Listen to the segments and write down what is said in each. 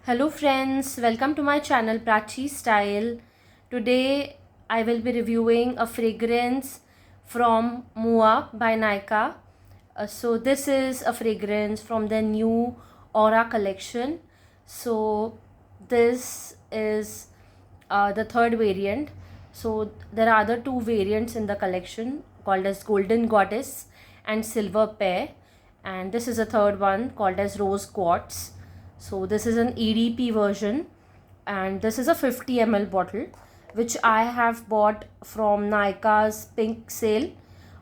Hello friends, welcome to my channel Prachi Style. Today I will be reviewing a fragrance from Mua by Nykaa. So this is a fragrance from the new Aura collection. So this is the third variant. So there are other two variants in the collection called as Golden Goddess and Silver Pear, and this is a third one called as Rose Quartz. So this is an EDP version, and this is a 50 ml bottle which I have bought from Nykaa's Pink Sale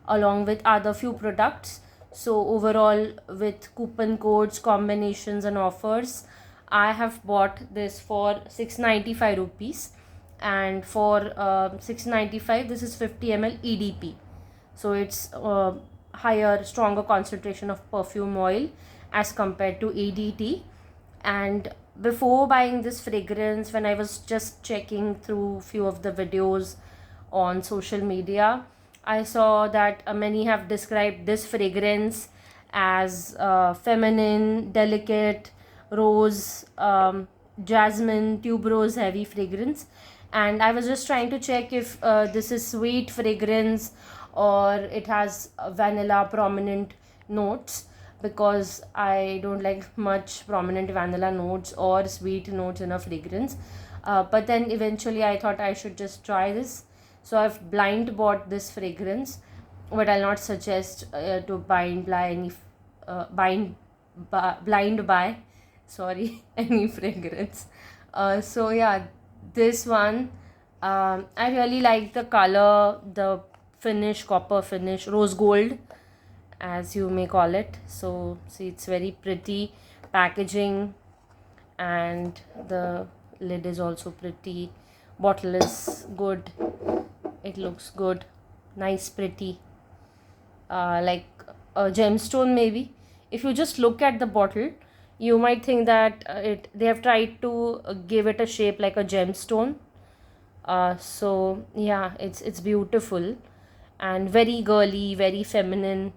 along with other few products. So overall, with coupon codes, combinations and offers, I have bought this for 695 rupees, and for 695 this is 50 ml EDP. So it's higher, stronger concentration of perfume oil as compared to ADT. And before buying this fragrance, when I was just checking through few of the videos on social media, I saw that many have described this fragrance as feminine, delicate, rose, jasmine, tuberose heavy fragrance. And I was just trying to check if this is sweet fragrance or it has vanilla prominent notes, because I don't like much prominent vanilla notes or sweet notes in a fragrance. But then eventually I thought I should just try this. So I've blind bought this fragrance, but I'll not suggest to blind buy, sorry, any fragrance. So yeah, this one, I really like the color, the finish, copper finish, rose gold as you may call it. So see, it's very pretty packaging, and the lid is also pretty. Bottle is good, it looks good, nice, pretty, like a gemstone maybe. If you just look at the bottle, you might think that they have tried to give it a shape like a gemstone. So yeah, it's beautiful and very girly, very feminine.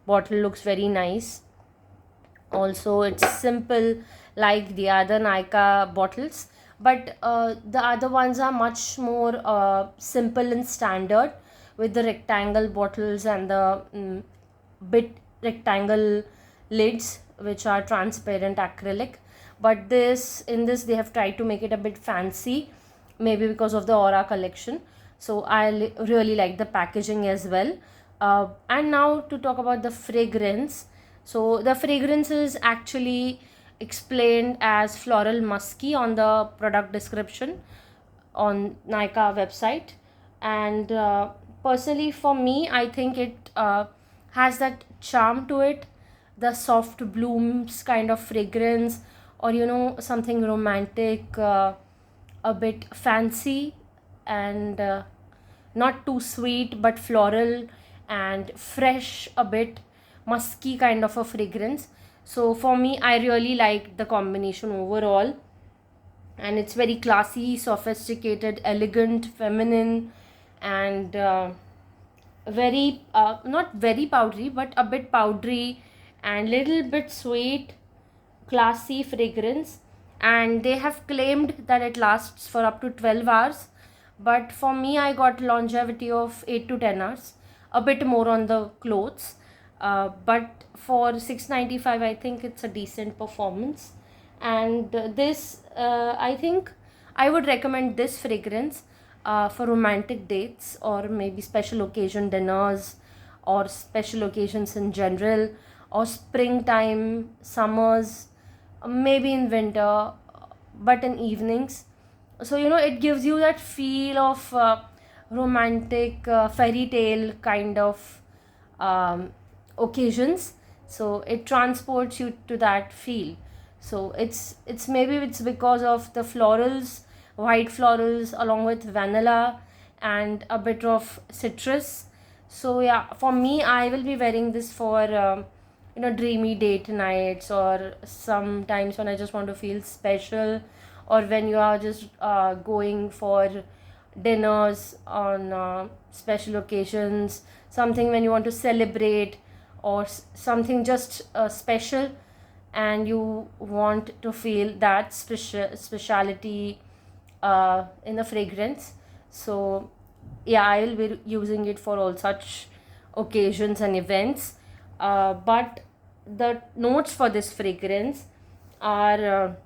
Bottle looks very nice. Also, it's simple like the other Nykaa bottles, but the other ones are much more simple and standard, with the rectangle bottles and the bit rectangle lids which are transparent acrylic. But this, in this they have tried to make it a bit fancy, maybe because of the Aura collection. So I really like the packaging as well. And now to talk about the fragrance. So the fragrance is actually explained as floral musky on the product description on Nykaa website. And personally for me, I think it has that charm to it, the soft blooms kind of fragrance, or something romantic, a bit fancy, and not too sweet but floral and fresh, a bit musky kind of a fragrance. So for me, I really like the combination overall, and it's very classy, sophisticated, elegant, feminine, and very not very powdery but a bit powdery and little bit sweet, classy fragrance. And they have claimed that it lasts for up to 12 hours, but for me I got longevity of 8 to 10 hours, a bit more on the clothes. But for 695 I think it's a decent performance. And this, I think I would recommend this fragrance for romantic dates, or maybe special occasion dinners, or special occasions in general, or springtime, summers, maybe in winter, but in evenings. So it gives you that feel of romantic, fairy tale kind of occasions. So it transports you to that feel. So it's maybe it's because of the florals, white florals along with vanilla and a bit of citrus. So yeah, for me, I will be wearing this for dreamy date nights, or sometimes when I just want to feel special, or when you are just going for dinners on special occasions, something when you want to celebrate, or something just special. and you want to feel that speciality in the fragrance. So yeah, I'll be using it for all such occasions and events. But the notes for this fragrance are,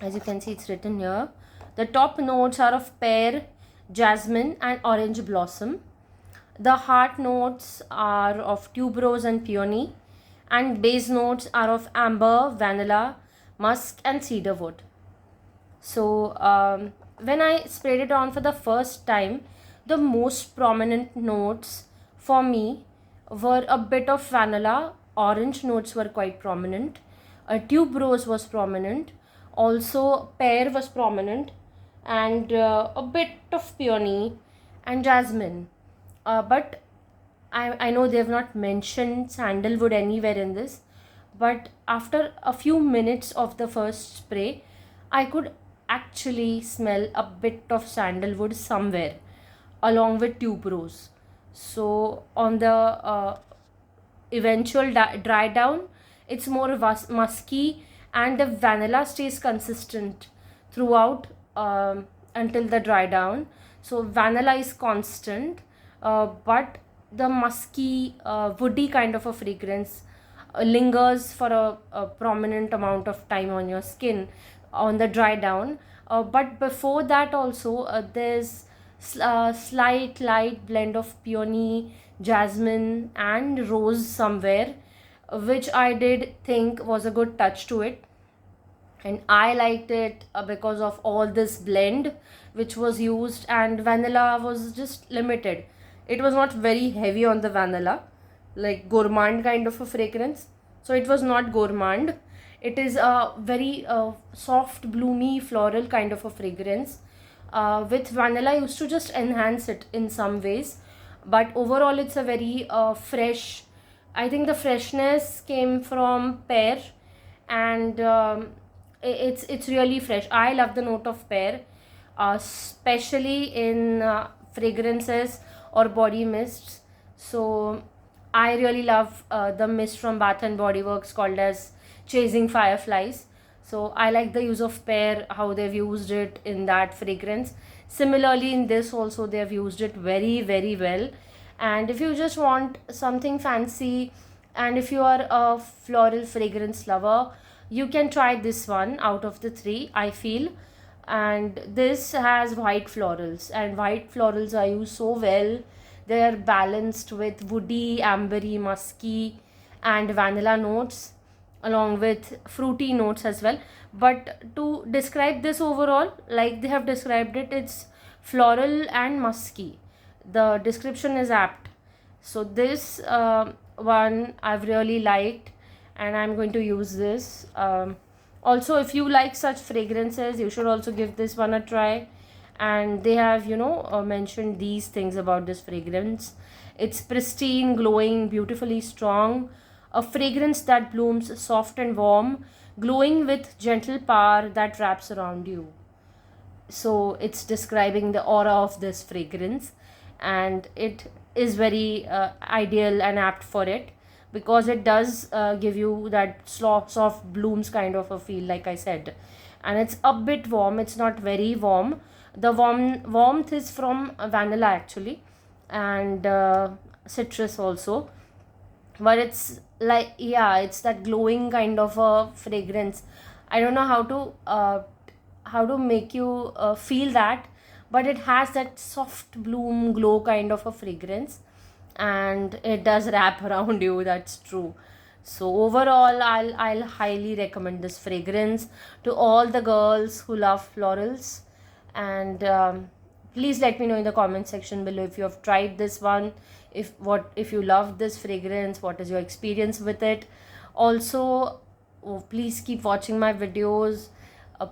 as you can see, it's written here. The top notes are of pear, jasmine, and orange blossom. The heart notes are of tuberose and peony, and base notes are of amber, vanilla, musk, and cedarwood. So when I sprayed it on for the first time, the most prominent notes for me were a bit of vanilla, orange notes were quite prominent, a tuberose was prominent, also pear was prominent, and a bit of peony and jasmine. But I know they have not mentioned sandalwood anywhere in this, but after a few minutes of the first spray, I could actually smell a bit of sandalwood somewhere along with tuberose. So on the eventual dry down, it's more musky, and the vanilla stays consistent throughout until the dry down. So vanilla is constant, but the musky woody kind of a fragrance lingers for a prominent amount of time on your skin on the dry down. But before that also, there's slight light blend of peony, jasmine, and rose somewhere, which I did think was a good touch to it. And I liked it because of all this blend which was used, and vanilla was just limited. It was not very heavy on the vanilla, like gourmand kind of a fragrance. So it was not gourmand. It is a very soft, bloomy, floral kind of a fragrance. With vanilla, I used to just enhance it in some ways, but overall, it's a very fresh. I think the freshness came from pear, and it's really fresh. I love the note of pear, especially in fragrances or body mists. So I really love the mist from Bath and Body Works called as Chasing Fireflies. So I like the use of pear, how they've used it in that fragrance. Similarly, in this also they have used it very, very well. And if you just want something fancy, and if you are a floral fragrance lover, you can try this one out of the three, I feel. And this has white florals, and white florals are used so well. They are balanced with woody, ambery, musky, and vanilla notes, along with fruity notes as well. But to describe this overall, like they have described it, it's floral and musky. The description is apt. So this one I've really liked, and I'm going to use this. Also, if you like such fragrances, you should also give this one a try. And they have, mentioned these things about this fragrance. It's pristine, glowing, beautifully strong, a fragrance that blooms soft and warm, glowing with gentle power that wraps around you. So it's describing the aura of this fragrance, and it is very ideal and apt for it, because it does give you that soft blooms kind of a feel, like I said. And it's a bit warm, it's not very warm. The warmth is from vanilla actually, and citrus also. But it's like, yeah, it's that glowing kind of a fragrance. I don't know how to make you feel that, but it has that soft bloom glow kind of a fragrance, and it does wrap around you, that's true. So overall, I'll highly recommend this fragrance to all the girls who love florals. And please let me know in the comment section below if you have tried this one, if you love this fragrance, what is your experience with it. Also, please keep watching my videos.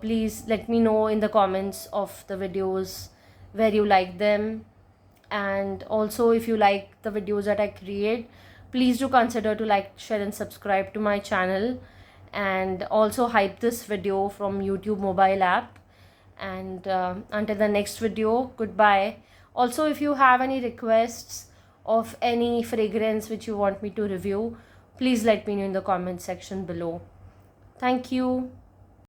Please let me know in the comments of the videos where you like them. And also, if you like the videos that I create, please do consider to like, share, and subscribe to my channel. And also hype this video from YouTube mobile app. And until the next video, goodbye. Also, if you have any requests of any fragrance which you want me to review, please let me know in the comment section below. Thank you.